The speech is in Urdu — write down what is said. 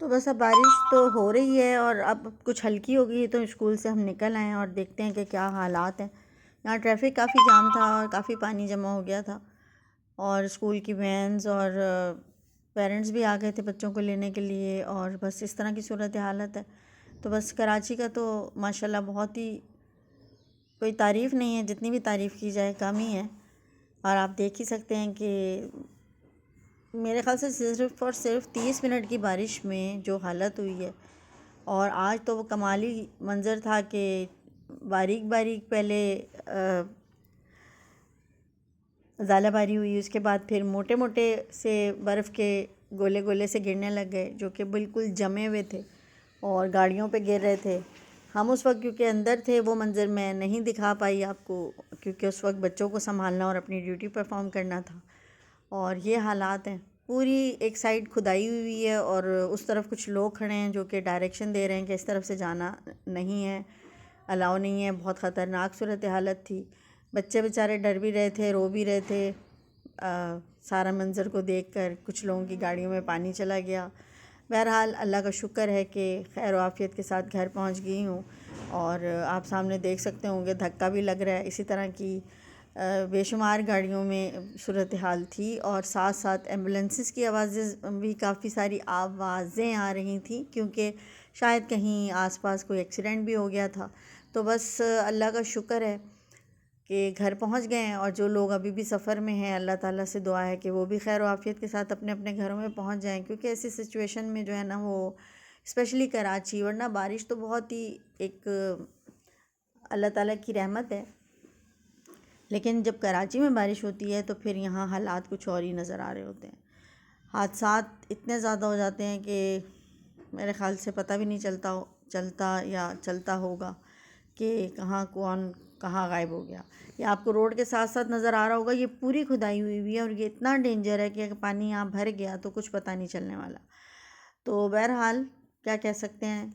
تو بس اب بارش تو ہو رہی ہے اور اب کچھ ہلکی ہو گئی ہے، تو اسکول سے ہم نکل آئے ہیں اور دیکھتے ہیں کہ کیا حالات ہیں۔ یہاں ٹریفک کافی جام تھا اور کافی پانی جمع ہو گیا تھا، اور اسکول کی وینز اور پیرنٹس بھی آ گئے تھے بچوں کو لینے کے لیے، اور بس اس طرح کی صورت حالت ہے۔ تو بس کراچی کا تو ماشاءاللہ بہت ہی کوئی تعریف نہیں ہے، جتنی بھی تعریف کی جائے کم ہی ہے۔ اور آپ دیکھ ہی سکتے ہیں کہ میرے خیال سے صرف اور صرف 30 منٹ کی بارش میں جو حالت ہوئی ہے، اور آج تو وہ کمالی منظر تھا کہ باریک باریک پہلے ژالہ باری ہوئی، اس کے بعد پھر موٹے موٹے سے برف کے گولے گولے سے گرنے لگ گئے، جو کہ بالکل جمے ہوئے تھے اور گاڑیوں پہ گر رہے تھے۔ ہم اس وقت کیونکہ اندر تھے، وہ منظر میں نہیں دکھا پائی آپ کو، کیونکہ اس وقت بچوں کو سنبھالنا اور اپنی ڈیوٹی پرفارم کرنا تھا۔ اور یہ حالات ہیں، پوری ایک سائیڈ کھدائی ہوئی ہے اور اس طرف کچھ لوگ کھڑے ہیں جو کہ ڈائریکشن دے رہے ہیں کہ اس طرف سے جانا نہیں ہے، الاؤ نہیں ہے۔ بہت خطرناک صورت حالت تھی، بچے بیچارے ڈر بھی رہے تھے، رو بھی رہے تھے سارا منظر کو دیکھ کر۔ کچھ لوگوں کی گاڑیوں میں پانی چلا گیا۔ بہرحال اللہ کا شکر ہے کہ خیر و عافیت کے ساتھ گھر پہنچ گئی ہوں، اور آپ سامنے دیکھ سکتے ہوں گے دھکا بھی لگ رہا ہے۔ اسی طرح کی بے شمار گاڑیوں میں صورتحال تھی، اور ساتھ ساتھ ایمبولینسز کی آوازیں بھی، کافی ساری آوازیں آ رہی تھیں، کیونکہ شاید کہیں آس پاس کوئی ایکسیڈنٹ بھی ہو گیا تھا۔ تو بس اللہ کا شکر ہے کہ گھر پہنچ گئے ہیں، اور جو لوگ ابھی بھی سفر میں ہیں اللہ تعالیٰ سے دعا ہے کہ وہ بھی خیر و عافیت کے ساتھ اپنے اپنے گھروں میں پہنچ جائیں، کیونکہ ایسی سچویشن میں جو ہے نا وہ اسپیشلی کراچی، ورنہ بارش تو بہت ہی ایک اللہ تعالیٰ کی رحمت ہے، لیکن جب کراچی میں بارش ہوتی ہے تو پھر یہاں حالات کچھ اور ہی نظر آ رہے ہوتے ہیں۔ حادثات اتنے زیادہ ہو جاتے ہیں کہ میرے خیال سے پتہ بھی نہیں چلتا یا چلتا ہوگا کہ کہاں کون کہاں غائب ہو گیا۔ یہ آپ کو روڈ کے ساتھ ساتھ نظر آ رہا ہوگا، یہ پوری کھدائی ہوئی ہے، اور یہ اتنا ڈینجر ہے کہ اگر پانی یہاں بھر گیا تو کچھ پتہ نہیں چلنے والا۔ تو بہرحال کیا کہہ سکتے ہیں،